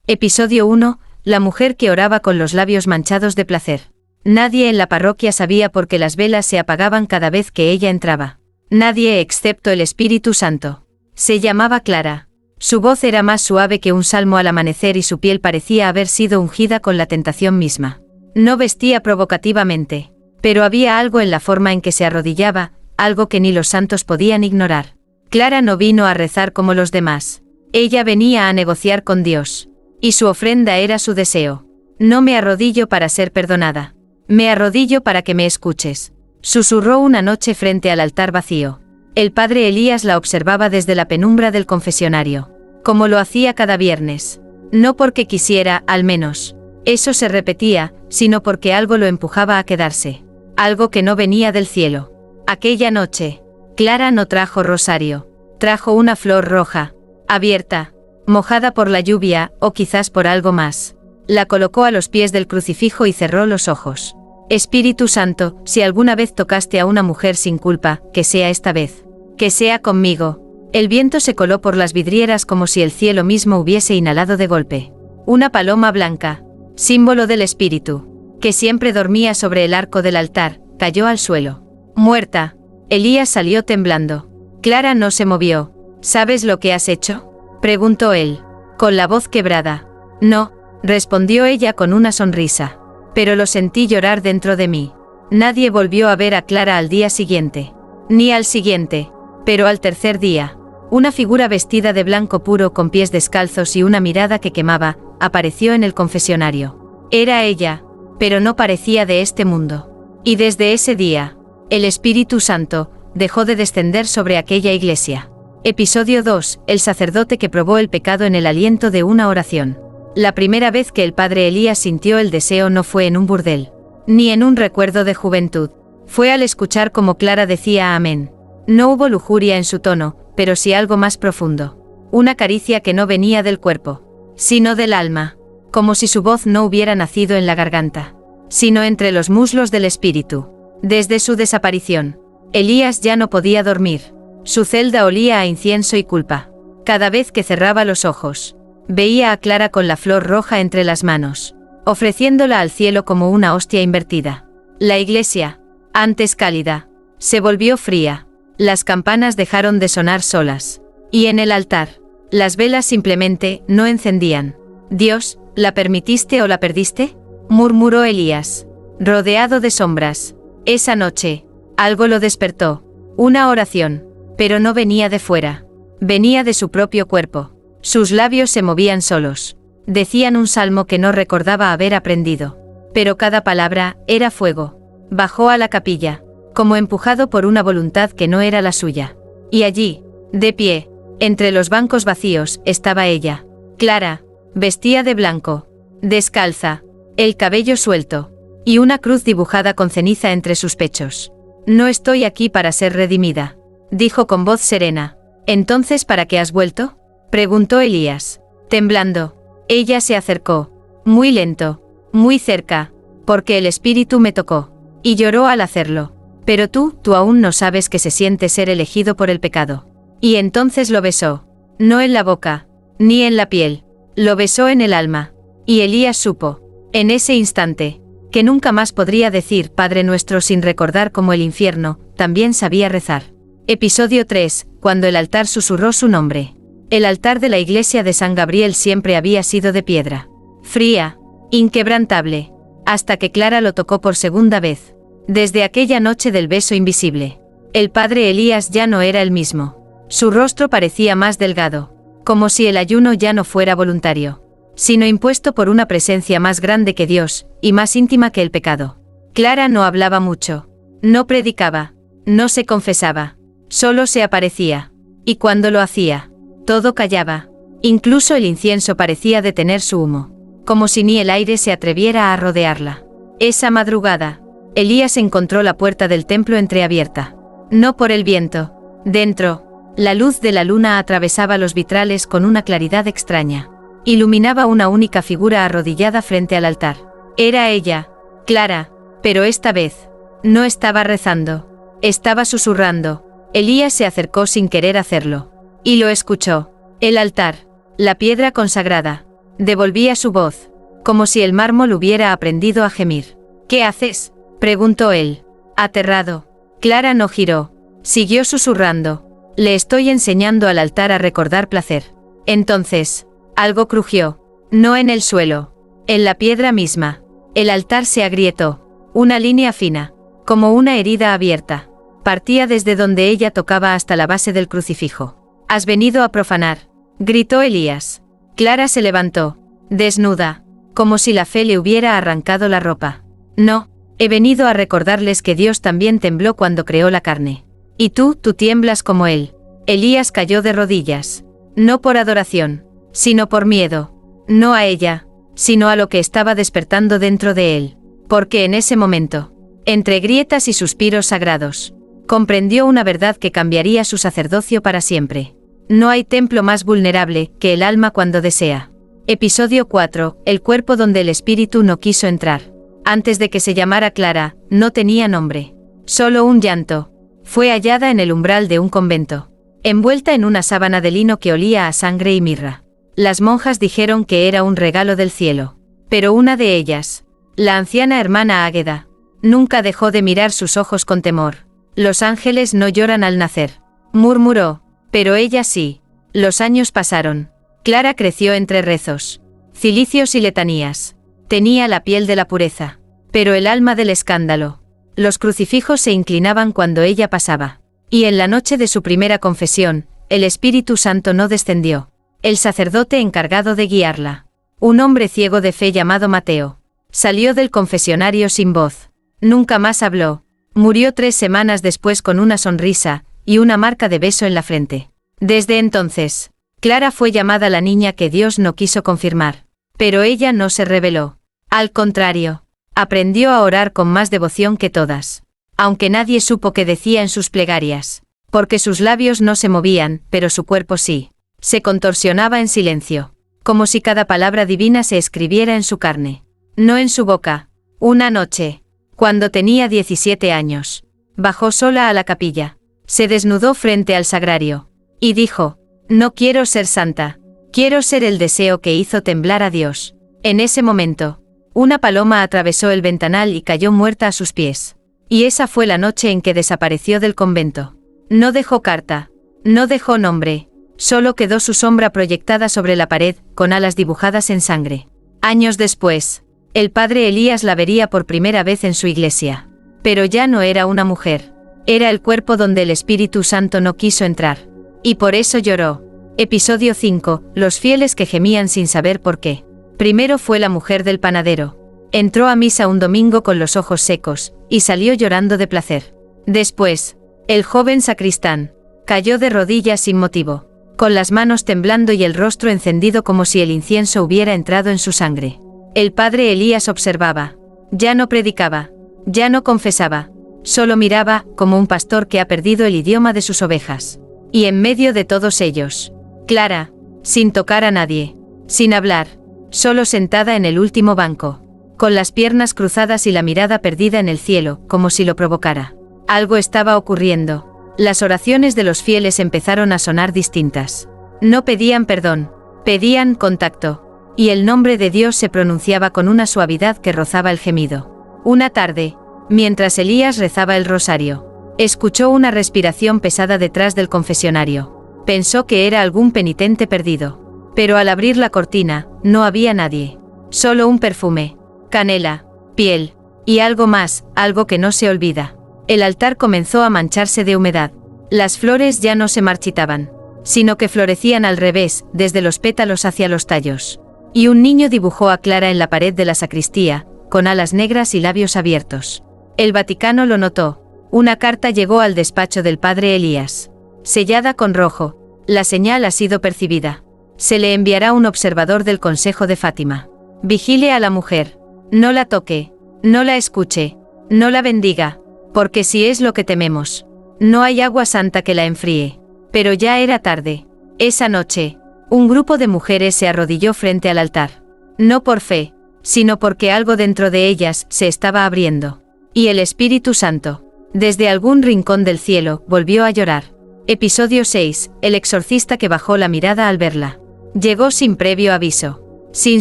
Episodio 1. La mujer que oraba con los labios manchados de placer. Nadie en la parroquia sabía por qué las velas se apagaban cada vez que ella entraba. Nadie excepto el Espíritu Santo. Se llamaba Clara. Su voz era más suave que un salmo al amanecer y su piel parecía haber sido ungida con la tentación misma. No vestía provocativamente, pero había algo en la forma en que se arrodillaba, algo que ni los santos podían ignorar. Clara no vino a rezar como los demás. Ella venía a negociar con Dios. Y su ofrenda era su deseo. No me arrodillo para ser perdonada. Me arrodillo para que me escuches. Susurró una noche frente al altar vacío. El padre Elías la observaba desde la penumbra del confesionario. Como lo hacía cada viernes. No porque quisiera, al menos. Eso se repetía, sino porque algo lo empujaba a quedarse. Algo que no venía del cielo. Aquella noche, Clara no trajo rosario. Trajo una flor roja, abierta, mojada por la lluvia, o quizás por algo más. La colocó a los pies del crucifijo y cerró los ojos. Espíritu Santo, si alguna vez tocaste a una mujer sin culpa, que sea esta vez. Que sea conmigo. El viento se coló por las vidrieras como si el cielo mismo hubiese inhalado de golpe. Una paloma blanca, símbolo del espíritu, que siempre dormía sobre el arco del altar, cayó al suelo. Muerta. Elías salió temblando. Clara no se movió. ¿Sabes lo que has hecho?, preguntó él, con la voz quebrada. No, respondió ella con una sonrisa. Pero lo sentí llorar dentro de mí. Nadie volvió a ver a Clara al día siguiente. Ni al siguiente. Pero al tercer día, una figura vestida de blanco puro con pies descalzos y una mirada que quemaba, apareció en el confesionario. Era ella, pero no parecía de este mundo. Y desde ese día, el Espíritu Santo dejó de descender sobre aquella iglesia. Episodio 2. El sacerdote que probó el pecado en el aliento de una oración. La primera vez que el padre Elías sintió el deseo no fue en un burdel, ni en un recuerdo de juventud. Fue al escuchar cómo Clara decía amén. No hubo lujuria en su tono, pero sí algo más profundo. Una caricia que no venía del cuerpo, sino del alma. Como si su voz no hubiera nacido en la garganta, sino entre los muslos del espíritu. Desde su desaparición, Elías ya no podía dormir. Su celda olía a incienso y culpa. Cada vez que cerraba los ojos, veía a Clara con la flor roja entre las manos, ofreciéndola al cielo como una hostia invertida. La iglesia, antes cálida, se volvió fría. Las campanas dejaron de sonar solas. Y en el altar, las velas simplemente no encendían. Dios, ¿la permitiste o la perdiste?, murmuró Elías, rodeado de sombras. Esa noche, algo lo despertó. Una oración. Pero no venía de fuera. Venía de su propio cuerpo. Sus labios se movían solos. Decían un salmo que no recordaba haber aprendido. Pero cada palabra era fuego. Bajó a la capilla, como empujado por una voluntad que no era la suya. Y allí, de pie, entre los bancos vacíos, estaba ella. Clara, vestía de blanco, descalza, el cabello suelto, y una cruz dibujada con ceniza entre sus pechos. No estoy aquí para ser redimida, dijo con voz serena. ¿Entonces para qué has vuelto?, preguntó Elías, temblando. Ella se acercó, muy lento, muy cerca, porque el espíritu me tocó, y lloró al hacerlo. Pero tú aún no sabes qué se siente ser elegido por el pecado. Y entonces lo besó, no en la boca, ni en la piel, lo besó en el alma. Y Elías supo, en ese instante, que nunca más podría decir Padre Nuestro sin recordar cómo el infierno también sabía rezar. Episodio 3. Cuando el altar susurró su nombre. El altar de la iglesia de San Gabriel siempre había sido de piedra. Fría, inquebrantable, hasta que Clara lo tocó por segunda vez. Desde aquella noche del beso invisible, el padre Elías ya no era el mismo. Su rostro parecía más delgado, como si el ayuno ya no fuera voluntario, sino impuesto por una presencia más grande que Dios, y más íntima que el pecado. Clara no hablaba mucho, no predicaba, no se confesaba. Solo se aparecía. Y cuando lo hacía, todo callaba. Incluso el incienso parecía detener su humo, como si ni el aire se atreviera a rodearla. Esa madrugada, Elías encontró la puerta del templo entreabierta. No por el viento. Dentro, la luz de la luna atravesaba los vitrales con una claridad extraña. Iluminaba una única figura arrodillada frente al altar. Era ella, Clara, pero esta vez, no estaba rezando. Estaba susurrando. Elías se acercó sin querer hacerlo. Y lo escuchó. El altar, la piedra consagrada, devolvía su voz, como si el mármol hubiera aprendido a gemir. ¿Qué haces?, preguntó él, aterrado. Clara no giró. Siguió susurrando. Le estoy enseñando al altar a recordar placer. Entonces, algo crujió. No en el suelo, en la piedra misma. El altar se agrietó. Una línea fina, como una herida abierta, partía desde donde ella tocaba hasta la base del crucifijo. «Has venido a profanar», gritó Elías. Clara se levantó, desnuda, como si la fe le hubiera arrancado la ropa. «No, he venido a recordarles que Dios también tembló cuando creó la carne. Y tú tiemblas como Él». Elías cayó de rodillas. No por adoración, sino por miedo. No a ella, sino a lo que estaba despertando dentro de él. Porque en ese momento, entre grietas y suspiros sagrados, comprendió una verdad que cambiaría su sacerdocio para siempre. No hay templo más vulnerable que el alma cuando desea. Episodio 4. El cuerpo donde el espíritu no quiso entrar. Antes de que se llamara Clara, no tenía nombre. Solo un llanto. Fue hallada en el umbral de un convento, envuelta en una sábana de lino que olía a sangre y mirra. Las monjas dijeron que era un regalo del cielo. Pero una de ellas, la anciana hermana Águeda, nunca dejó de mirar sus ojos con temor. «Los ángeles no lloran al nacer», murmuró, pero ella sí. Los años pasaron. Clara creció entre rezos, cilicios y letanías. Tenía la piel de la pureza, pero el alma del escándalo. Los crucifijos se inclinaban cuando ella pasaba. Y en la noche de su primera confesión, el Espíritu Santo no descendió. El sacerdote encargado de guiarla, un hombre ciego de fe llamado Mateo, salió del confesionario sin voz. Nunca más habló. Murió 3 semanas después con una sonrisa y una marca de beso en la frente. Desde entonces, Clara fue llamada la niña que Dios no quiso confirmar. Pero ella no se rebeló. Al contrario, aprendió a orar con más devoción que todas. Aunque nadie supo qué decía en sus plegarias. Porque sus labios no se movían, pero su cuerpo sí. Se contorsionaba en silencio. Como si cada palabra divina se escribiera en su carne. No en su boca. Una noche, cuando tenía 17 años, bajó sola a la capilla. Se desnudó frente al sagrario. Y dijo: «No quiero ser santa. Quiero ser el deseo que hizo temblar a Dios». En ese momento, una paloma atravesó el ventanal y cayó muerta a sus pies. Y esa fue la noche en que desapareció del convento. No dejó carta. No dejó nombre. Solo quedó su sombra proyectada sobre la pared, con alas dibujadas en sangre. Años después, el padre Elías la vería por primera vez en su iglesia. Pero ya no era una mujer. Era el cuerpo donde el Espíritu Santo no quiso entrar. Y por eso lloró. Episodio 5. Los fieles que gemían sin saber por qué. Primero fue la mujer del panadero. Entró a misa un domingo con los ojos secos, y salió llorando de placer. Después, el joven sacristán cayó de rodillas sin motivo, con las manos temblando y el rostro encendido como si el incienso hubiera entrado en su sangre. El padre Elías observaba. Ya no predicaba. Ya no confesaba. Solo miraba, como un pastor que ha perdido el idioma de sus ovejas. Y en medio de todos ellos, Clara, sin tocar a nadie, sin hablar, solo sentada en el último banco, con las piernas cruzadas y la mirada perdida en el cielo, como si lo provocara. Algo estaba ocurriendo. Las oraciones de los fieles empezaron a sonar distintas. No pedían perdón, pedían contacto. Y el nombre de Dios se pronunciaba con una suavidad que rozaba el gemido. Una tarde, mientras Elías rezaba el rosario, escuchó una respiración pesada detrás del confesionario. Pensó que era algún penitente perdido. Pero al abrir la cortina, no había nadie. Solo un perfume, canela, piel, y algo más, algo que no se olvida. El altar comenzó a mancharse de humedad. Las flores ya no se marchitaban, sino que florecían al revés, desde los pétalos hacia los tallos. Y un niño dibujó a Clara en la pared de la sacristía, con alas negras y labios abiertos. El Vaticano lo notó. Una carta llegó al despacho del padre Elías. Sellada con rojo. La señal ha sido percibida. Se le enviará un observador del Consejo de Fátima. Vigile a la mujer. No la toque. No la escuche. No la bendiga. Porque si es lo que tememos, no hay agua santa que la enfríe. Pero ya era tarde. Esa noche, un grupo de mujeres se arrodilló frente al altar. No por fe, sino porque algo dentro de ellas se estaba abriendo. Y el Espíritu Santo, desde algún rincón del cielo, volvió a llorar. Episodio 6. El exorcista que bajó la mirada al verla. Llegó sin previo aviso. sin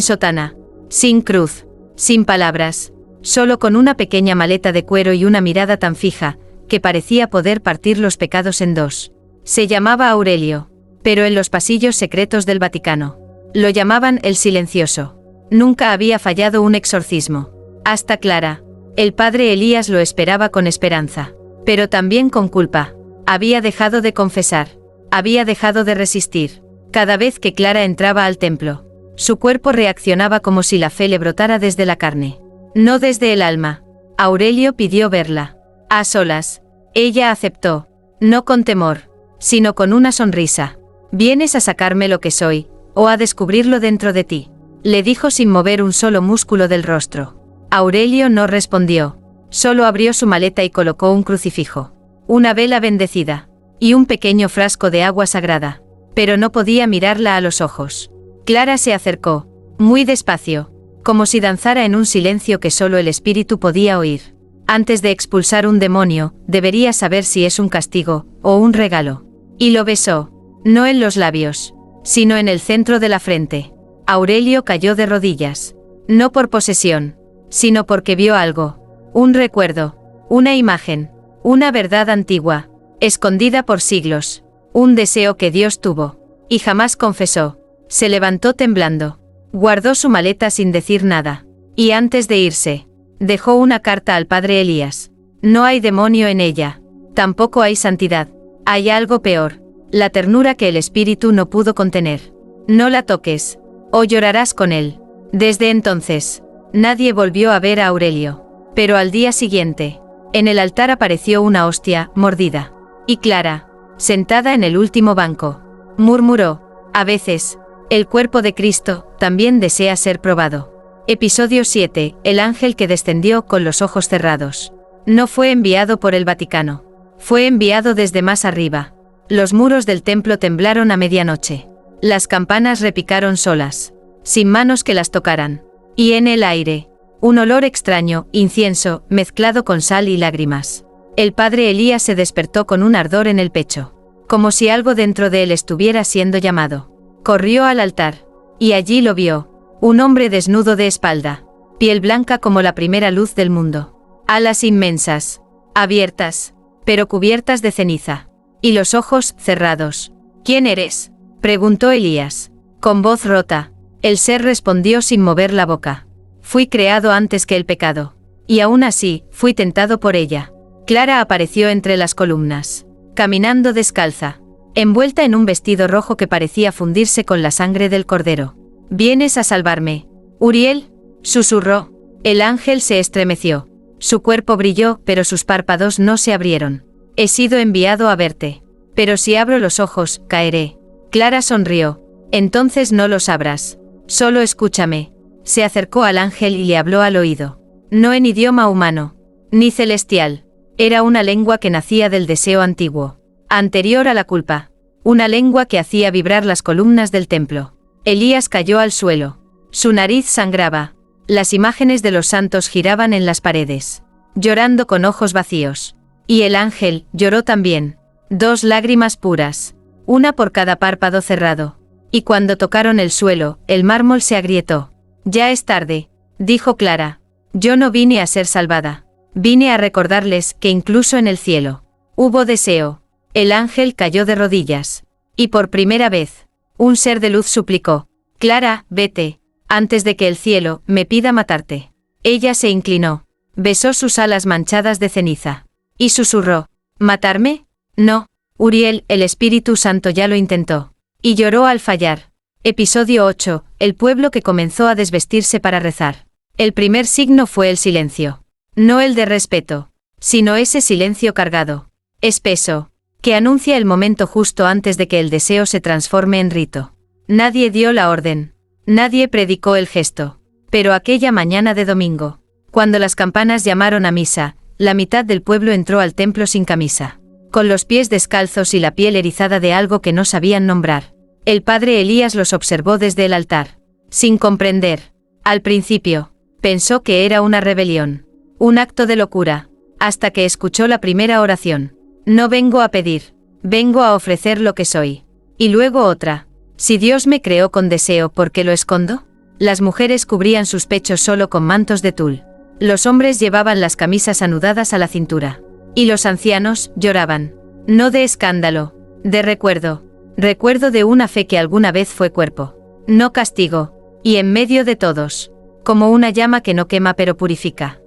sotana, sin cruz, sin palabras, solo con una pequeña maleta de cuero y una mirada tan fija, que parecía poder partir los pecados en dos. Se llamaba Aurelio, pero en los pasillos secretos del Vaticano lo llamaban el Silencioso. Nunca había fallado un exorcismo. Hasta Clara. El padre Elías lo esperaba con esperanza, pero también con culpa. Había dejado de confesar. Había dejado de resistir. Cada vez que Clara entraba al templo, su cuerpo reaccionaba como si la fe le brotara desde la carne, no desde el alma. Aurelio pidió verla. A solas. Ella aceptó. No con temor, sino con una sonrisa. ¿Vienes a sacarme lo que soy, o a descubrirlo dentro de ti?, le dijo sin mover un solo músculo del rostro. Aurelio no respondió. Solo abrió su maleta y colocó un crucifijo, una vela bendecida, y un pequeño frasco de agua sagrada. Pero no podía mirarla a los ojos. Clara se acercó, muy despacio, como si danzara en un silencio que solo el espíritu podía oír. Antes de expulsar un demonio, debería saber si es un castigo o un regalo. Y lo besó, no en los labios, sino en el centro de la frente. Aurelio cayó de rodillas, no por posesión, sino porque vio algo, un recuerdo, una imagen, una verdad antigua, escondida por siglos, un deseo que Dios tuvo, y jamás confesó. Se levantó temblando, guardó su maleta sin decir nada, y antes de irse, dejó una carta al padre Elías. No hay demonio en ella, tampoco hay santidad, hay algo peor, la ternura que el espíritu no pudo contener. No la toques, o llorarás con él. Desde entonces, nadie volvió a ver a Aurelio. Pero al día siguiente, en el altar apareció una hostia, mordida. Y Clara, sentada en el último banco, murmuró: a veces, el cuerpo de Cristo también desea ser probado. Episodio 7. El ángel que descendió con los ojos cerrados. No fue enviado por el Vaticano. Fue enviado desde más arriba. Los muros del templo temblaron a medianoche. Las campanas repicaron solas, sin manos que las tocaran. Y en el aire, un olor extraño, incienso, mezclado con sal y lágrimas. El padre Elías se despertó con un ardor en el pecho, como si algo dentro de él estuviera siendo llamado. Corrió al altar, y allí lo vio, un hombre desnudo de espalda, piel blanca como la primera luz del mundo, alas inmensas, abiertas, pero cubiertas de ceniza, y los ojos cerrados. ¿Quién eres?, preguntó Elías, con voz rota. El ser respondió sin mover la boca: fui creado antes que el pecado, y aún así, fui tentado por ella. Clara apareció entre las columnas, caminando descalza, envuelta en un vestido rojo que parecía fundirse con la sangre del cordero. ¿Vienes a salvarme, Uriel?, susurró. El ángel se estremeció. Su cuerpo brilló, pero sus párpados no se abrieron. He sido enviado a verte. Pero si abro los ojos, caeré. Clara sonrió. Entonces no los abras. Solo escúchame. Se acercó al ángel y le habló al oído. No en idioma humano, ni celestial. Era una lengua que nacía del deseo antiguo, anterior a la culpa. Una lengua que hacía vibrar las columnas del templo. Elías cayó al suelo. Su nariz sangraba. Las imágenes de los santos giraban en las paredes, llorando con ojos vacíos. Y el ángel lloró también. 2 lágrimas puras, una por cada párpado cerrado. Y cuando tocaron el suelo, el mármol se agrietó. Ya es tarde, dijo Clara. Yo no vine a ser salvada. Vine a recordarles que incluso en el cielo hubo deseo. El ángel cayó de rodillas. Y por primera vez, un ser de luz suplicó: Clara, vete, antes de que el cielo me pida matarte. Ella se inclinó, besó sus alas manchadas de ceniza, y susurró: ¿matarme? No, Uriel, el Espíritu Santo ya lo intentó. Y lloró al fallar. Episodio 8. El pueblo que comenzó a desvestirse para rezar. El primer signo fue el silencio. No el de respeto, sino ese silencio cargado, espeso, que anuncia el momento justo antes de que el deseo se transforme en rito. Nadie dio la orden. Nadie predicó el gesto. Pero aquella mañana de domingo, cuando las campanas llamaron a misa, la mitad del pueblo entró al templo sin camisa, con los pies descalzos y la piel erizada de algo que no sabían nombrar. El padre Elías los observó desde el altar, sin comprender. Al principio, pensó que era una rebelión, un acto de locura, hasta que escuchó la primera oración. No vengo a pedir, vengo a ofrecer lo que soy. Y luego otra: si Dios me creó con deseo, ¿por qué lo escondo? Las mujeres cubrían sus pechos solo con mantos de tul. Los hombres llevaban las camisas anudadas a la cintura. Y los ancianos lloraban. No de escándalo, de recuerdo. Recuerdo de una fe que alguna vez fue cuerpo. No castigo. Y en medio de todos. Como una llama que no quema pero purifica.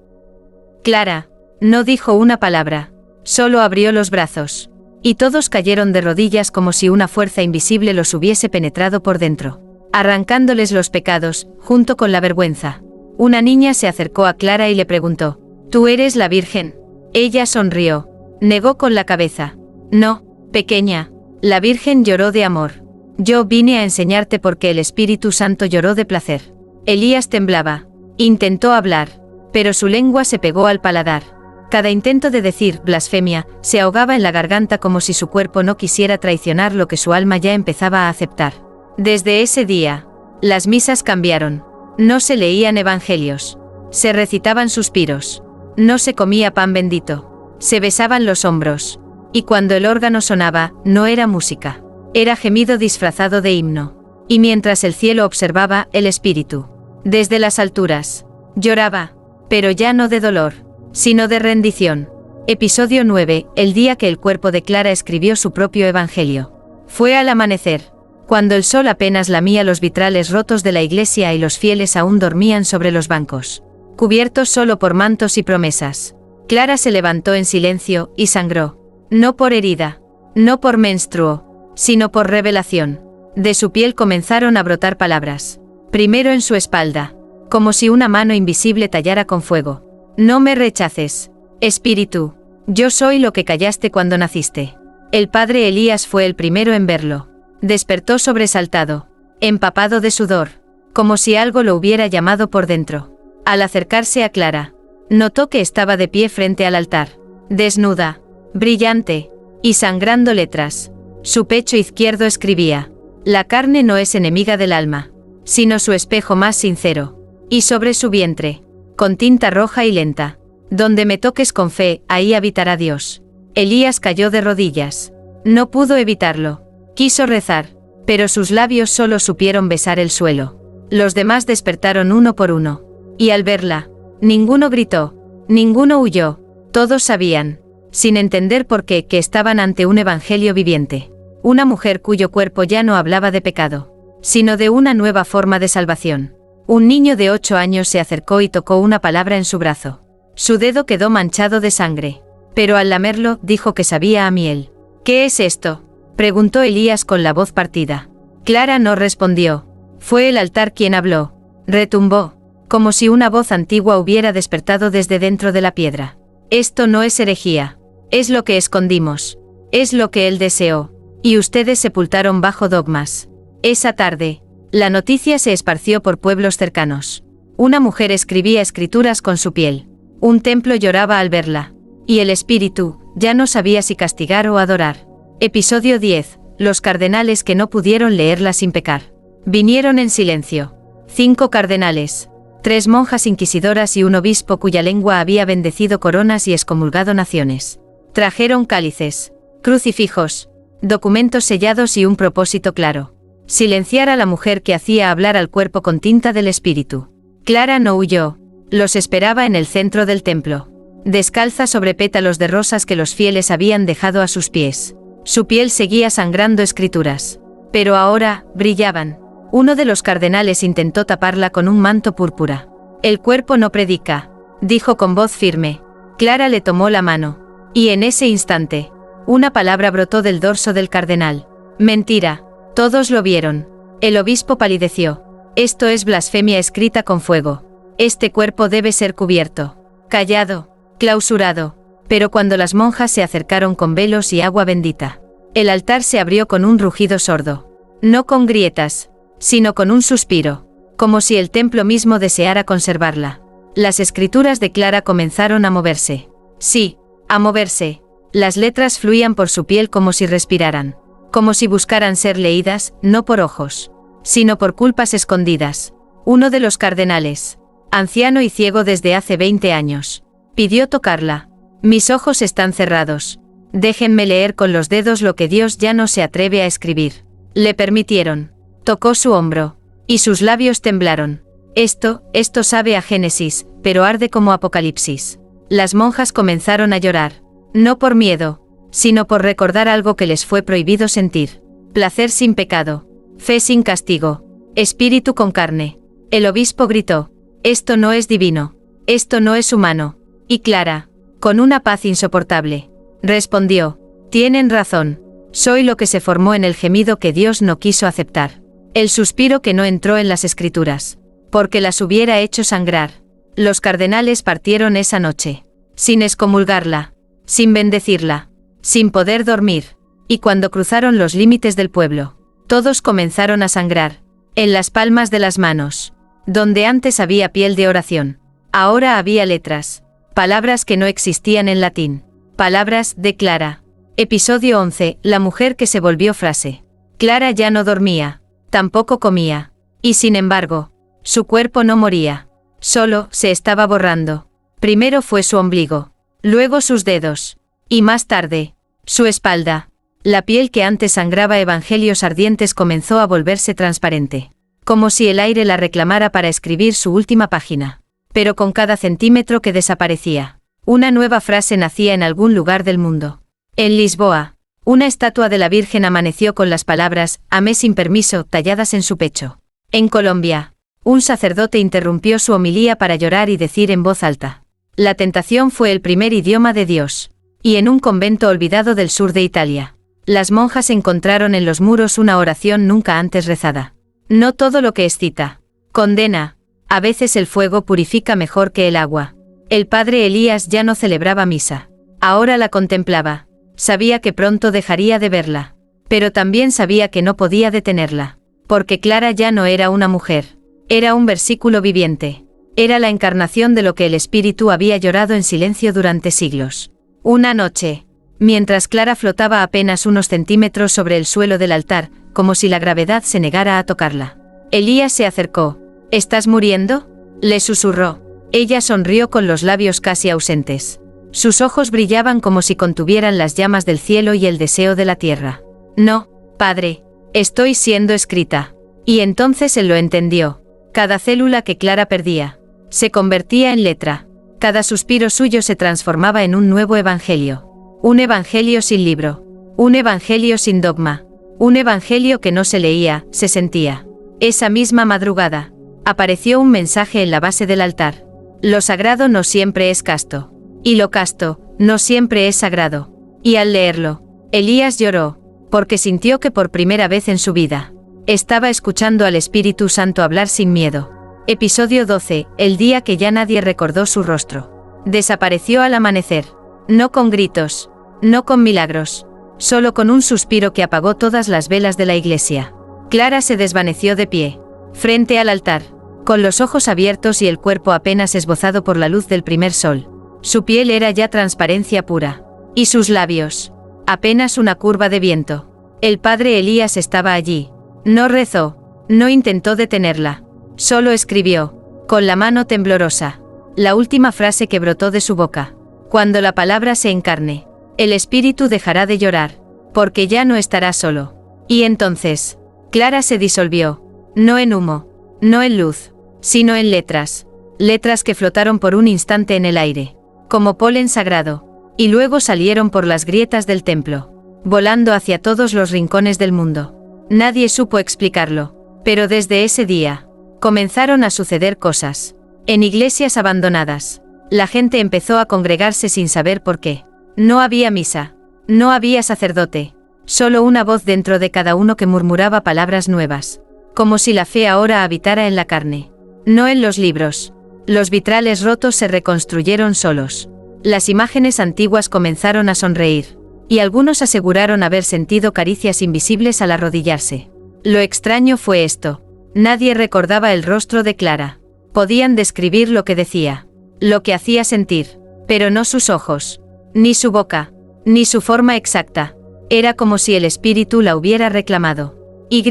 Clara no dijo una palabra. Solo abrió los brazos. Y todos cayeron de rodillas como si una fuerza invisible los hubiese penetrado por dentro, arrancándoles los pecados, junto con la vergüenza. Una niña se acercó a Clara y le preguntó: ¿Tú eres la Virgen? Ella sonrió. Negó con la cabeza. No, pequeña. La Virgen lloró de amor. Yo vine a enseñarte porque el Espíritu Santo lloró de placer. Elías temblaba. Intentó hablar, pero su lengua se pegó al paladar. Cada intento de decir blasfemia se ahogaba en la garganta como si su cuerpo no quisiera traicionar lo que su alma ya empezaba a aceptar. Desde ese día, las misas cambiaron. No se leían evangelios. Se recitaban suspiros. No se comía pan bendito. Se besaban los hombros. Y cuando el órgano sonaba, no era música. Era gemido disfrazado de himno. Y mientras el cielo observaba, el espíritu, desde las alturas, lloraba. Pero ya no de dolor, sino de rendición. Episodio 9. El día que el cuerpo de Clara escribió su propio evangelio. Fue al amanecer, cuando el sol apenas lamía los vitrales rotos de la iglesia y los fieles aún dormían sobre los bancos, cubiertos solo por mantos y promesas. Clara se levantó en silencio y sangró. No por herida, no por menstruo, sino por revelación. De su piel comenzaron a brotar palabras. Primero en su espalda, como si una mano invisible tallara con fuego. No me rechaces, Espíritu. Yo soy lo que callaste cuando naciste. El padre Elías fue el primero en verlo. Despertó sobresaltado, empapado de sudor, como si algo lo hubiera llamado por dentro. Al acercarse a Clara, notó que estaba de pie frente al altar, desnuda, brillante, y sangrando letras. Su pecho izquierdo escribía: la carne no es enemiga del alma, sino su espejo más sincero. Y sobre su vientre, con tinta roja y lenta: donde me toques con fe, ahí habitará Dios. Elías cayó de rodillas. No pudo evitarlo. Quiso rezar, pero sus labios solo supieron besar el suelo. Los demás despertaron uno por uno. Y al verla, ninguno gritó, ninguno huyó. Todos sabían, sin entender por qué, que estaban ante un evangelio viviente. Una mujer cuyo cuerpo ya no hablaba de pecado, sino de una nueva forma de salvación. Un niño de 8 años se acercó y tocó una palabra en su brazo. Su dedo quedó manchado de sangre, pero al lamerlo dijo que sabía a miel. ¿Qué es esto?, preguntó Elías con la voz partida. Clara no respondió. Fue el altar quien habló. Retumbó, como si una voz antigua hubiera despertado desde dentro de la piedra. Esto no es herejía. Es lo que escondimos. Es lo que él deseó. Y ustedes sepultaron bajo dogmas. Esa tarde, la noticia se esparció por pueblos cercanos. Una mujer escribía escrituras con su piel. Un templo lloraba al verla. Y el espíritu ya no sabía si castigar o adorar. Episodio 10. Los cardenales que no pudieron leerla sin pecar. Vinieron en silencio. 5 cardenales. 3 monjas inquisidoras y un obispo cuya lengua había bendecido coronas y excomulgado naciones. Trajeron cálices, crucifijos, documentos sellados y un propósito claro: silenciar a la mujer que hacía hablar al cuerpo con tinta del espíritu. Clara no huyó. Los esperaba en el centro del templo, descalza sobre pétalos de rosas que los fieles habían dejado a sus pies. Su piel seguía sangrando escrituras, pero ahora brillaban. Uno de los cardenales intentó taparla con un manto púrpura. El cuerpo no predica, dijo con voz firme. Clara le tomó la mano, y en ese instante, una palabra brotó del dorso del cardenal: mentira. Todos lo vieron. El obispo palideció. Esto es blasfemia escrita con fuego. Este cuerpo debe ser cubierto, callado, clausurado. Pero cuando las monjas se acercaron con velos y agua bendita, el altar se abrió con un rugido sordo. No con grietas, sino con un suspiro, como si el templo mismo deseara conservarla. Las escrituras de Clara comenzaron a moverse. Sí, a moverse. Las letras fluían por su piel como si respiraran, como si buscaran ser leídas, no por ojos, sino por culpas escondidas. Uno de los cardenales, anciano y ciego desde hace 20 años, pidió tocarla. Mis ojos están cerrados. Déjenme leer con los dedos lo que Dios ya no se atreve a escribir. Le permitieron. Tocó su hombro. Y sus labios temblaron. Esto sabe a Génesis, pero arde como Apocalipsis. Las monjas comenzaron a llorar. No por miedo, sino por recordar algo que les fue prohibido sentir. Placer sin pecado. Fe sin castigo. Espíritu con carne. El obispo gritó: esto no es divino. Esto no es humano. Y Clara, con una paz insoportable, respondió: tienen razón. Soy lo que se formó en el gemido que Dios no quiso aceptar. El suspiro que no entró en las escrituras. Porque las hubiera hecho sangrar. Los cardenales partieron esa noche. Sin excomulgarla. Sin bendecirla. Sin poder dormir. Y cuando cruzaron los límites del pueblo, todos comenzaron a sangrar. En las palmas de las manos. Donde antes había piel de oración. Ahora había letras. Palabras que no existían en latín. Palabras de Clara. Episodio 11. La mujer que se volvió frase. Clara ya no dormía. Tampoco comía. Y sin embargo, su cuerpo no moría. Solo se estaba borrando. Primero fue su ombligo. Luego sus dedos. Y más tarde, su espalda. La piel que antes sangraba evangelios ardientes comenzó a volverse transparente. Como si el aire la reclamara para escribir su última página. Pero con cada centímetro que desaparecía, una nueva frase nacía en algún lugar del mundo. En Lisboa, una estatua de la Virgen amaneció con las palabras «Amé sin permiso» talladas en su pecho. En Colombia, un sacerdote interrumpió su homilía para llorar y decir en voz alta: la tentación fue el primer idioma de Dios. Y en un convento olvidado del sur de Italia, las monjas encontraron en los muros una oración nunca antes rezada. No todo lo que excita condena. A veces el fuego purifica mejor que el agua. El padre Elías ya no celebraba misa. Ahora la contemplaba. Sabía que pronto dejaría de verla. Pero también sabía que no podía detenerla. Porque Clara ya no era una mujer. Era un versículo viviente. Era la encarnación de lo que el espíritu había llorado en silencio durante siglos. Una noche, mientras Clara flotaba apenas unos centímetros sobre el suelo del altar, como si la gravedad se negara a tocarla, Elías se acercó. ¿Estás muriendo?, le susurró. Ella sonrió con los labios casi ausentes. Sus ojos brillaban como si contuvieran las llamas del cielo y el deseo de la tierra. No, padre, estoy siendo escrita. Y entonces él lo entendió. Cada célula que Clara perdía se convertía en letra. Cada suspiro suyo se transformaba en un nuevo evangelio. Un evangelio sin libro. Un evangelio sin dogma. Un evangelio que no se leía, se sentía. Esa misma madrugada, apareció un mensaje en la base del altar. Lo sagrado no siempre es casto. Y lo casto, no siempre es sagrado. Y al leerlo, Elías lloró, porque sintió que por primera vez en su vida, estaba escuchando al Espíritu Santo hablar sin miedo. Episodio 12. El día que ya nadie recordó su rostro. Desapareció al amanecer. No con gritos, no con milagros, solo con un suspiro que apagó todas las velas de la iglesia. Clara se desvaneció de pie, frente al altar, con los ojos abiertos y el cuerpo apenas esbozado por la luz del primer sol. Su piel era ya transparencia pura. Y sus labios, apenas una curva de viento. El padre Elías estaba allí. No rezó, no intentó detenerla. Solo escribió, con la mano temblorosa, la última frase que brotó de su boca. Cuando la palabra se encarne, el espíritu dejará de llorar, porque ya no estará solo. Y entonces, Clara se disolvió, no en humo, no en luz, sino en letras. Letras que flotaron por un instante en el aire, como polen sagrado, y luego salieron por las grietas del templo, volando hacia todos los rincones del mundo. Nadie supo explicarlo, pero desde ese día, comenzaron a suceder cosas. En iglesias abandonadas, la gente empezó a congregarse sin saber por qué. No había misa, no había sacerdote, solo una voz dentro de cada uno que murmuraba palabras nuevas, como si la fe ahora habitara en la carne, no en los libros. Los vitrales rotos se reconstruyeron solos. Las imágenes antiguas comenzaron a sonreír, y algunos aseguraron haber sentido caricias invisibles al arrodillarse. Lo extraño fue esto. Nadie recordaba el rostro de Clara. Podían describir lo que decía, lo que hacía sentir, pero no sus ojos, ni su boca, ni su forma exacta. Era como si el espíritu la hubiera reclamado. Y,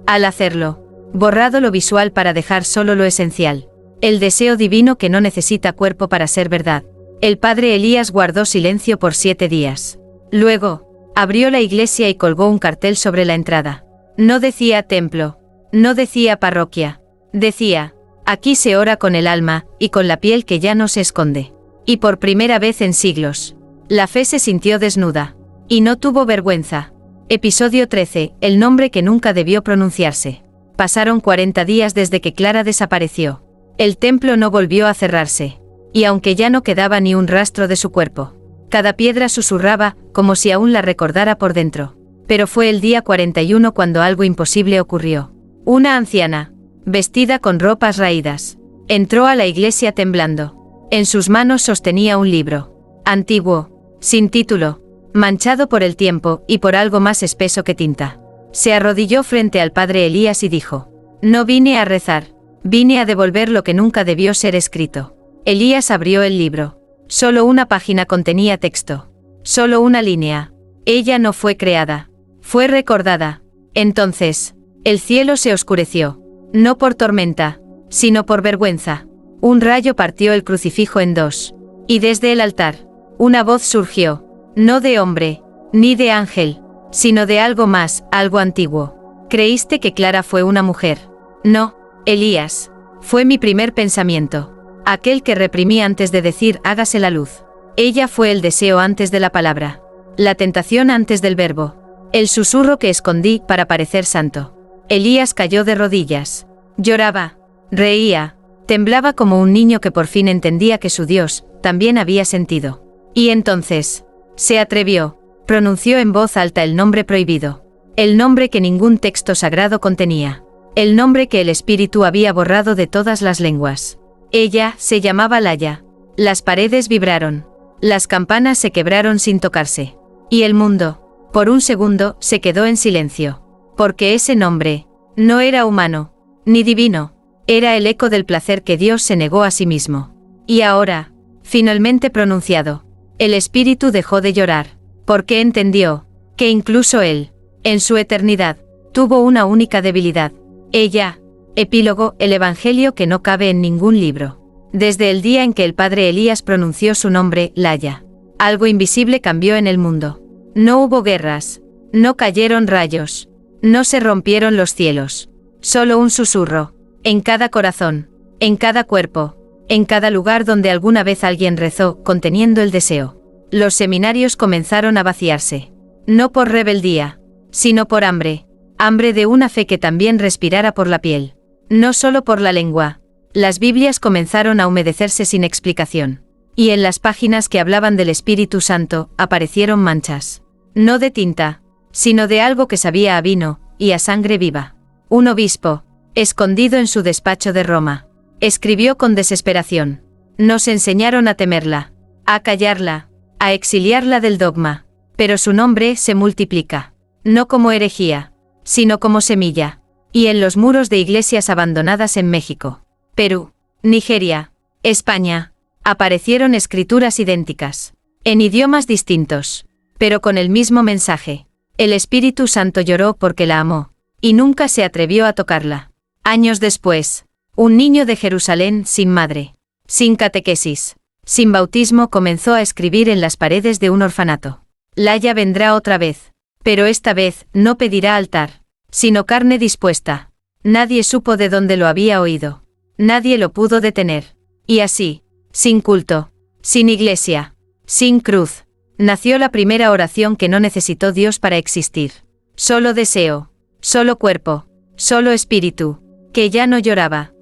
al hacerlo, borrado lo visual para dejar solo lo esencial. El deseo divino que no necesita cuerpo para ser verdad. El padre Elías guardó silencio por 7 días. Luego, abrió la iglesia y colgó un cartel sobre la entrada. No decía templo, No decía parroquia. Decía, aquí se ora con el alma, y con la piel que ya no se esconde. Y por primera vez en siglos, la fe se sintió desnuda. Y no tuvo vergüenza. Episodio 13, el nombre que nunca debió pronunciarse. Pasaron 40 días desde que Clara desapareció. El templo no volvió a cerrarse. Y aunque ya no quedaba ni un rastro de su cuerpo, cada piedra susurraba, como si aún la recordara por dentro. Pero fue el día 41 cuando algo imposible ocurrió. Una anciana, vestida con ropas raídas, entró a la iglesia temblando. En sus manos sostenía un libro, antiguo, sin título, manchado por el tiempo y por algo más espeso que tinta. Se arrodilló frente al padre Elías y dijo, no vine a rezar, vine a devolver lo que nunca debió ser escrito. Elías abrió el libro. Solo una página contenía texto. Solo una línea. Ella no fue creada. Fue recordada. Entonces, el cielo se oscureció. No por tormenta, sino por vergüenza. Un rayo partió el crucifijo en dos. Y desde el altar, una voz surgió. No de hombre, ni de ángel, sino de algo más, algo antiguo. ¿Creíste que Clara fue una mujer? No, Elías. Fue mi primer pensamiento. Aquel que reprimí antes de decir hágase la luz. Ella fue el deseo antes de la palabra. La tentación antes del verbo. El susurro que escondí para parecer santo. Elías cayó de rodillas. Lloraba. Reía. Temblaba como un niño que por fin entendía que su Dios también había sentido. Y entonces, se atrevió. Pronunció en voz alta el nombre prohibido. El nombre que ningún texto sagrado contenía. El nombre que el Espíritu había borrado de todas las lenguas. Ella se llamaba Laya. Las paredes vibraron. Las campanas se quebraron sin tocarse. Y el mundo, por un segundo, se quedó en silencio. Porque ese nombre no era humano, ni divino. Era el eco del placer que Dios se negó a sí mismo. Y ahora, finalmente pronunciado, el Espíritu dejó de llorar. Porque entendió que incluso él, en su eternidad, tuvo una única debilidad. Ella. Epílogo, el Evangelio que no cabe en ningún libro. Desde el día en que el padre Elías pronunció su nombre, Laya, algo invisible cambió en el mundo. No hubo guerras, no cayeron rayos, no se rompieron los cielos. Solo un susurro, en cada corazón, en cada cuerpo, en cada lugar donde alguna vez alguien rezó, conteniendo el deseo. Los seminarios comenzaron a vaciarse. No por rebeldía, sino por hambre. Hambre de una fe que también respirara por la piel. No solo por la lengua. Las Biblias comenzaron a humedecerse sin explicación. Y en las páginas que hablaban del Espíritu Santo, aparecieron manchas. No de tinta, sino de algo que sabía a vino, y a sangre viva. Un obispo, escondido en su despacho de Roma, escribió con desesperación. Nos enseñaron a temerla, a callarla, a exiliarla del dogma. Pero su nombre se multiplica. No como herejía, sino como semilla. Y en los muros de iglesias abandonadas en México, Perú, Nigeria, España, aparecieron escrituras idénticas, en idiomas distintos, pero con el mismo mensaje. El Espíritu Santo lloró porque la amó, y nunca se atrevió a tocarla. Años después, un niño de Jerusalén sin madre, sin catequesis, sin bautismo comenzó a escribir en las paredes de un orfanato. Laya vendrá otra vez, pero esta vez no pedirá altar, sino carne dispuesta. Nadie supo de dónde lo había oído. Nadie lo pudo detener. Y así, sin culto, sin iglesia, sin cruz, nació la primera oración que no necesitó Dios para existir. Solo deseo, solo cuerpo, solo espíritu, que ya no lloraba,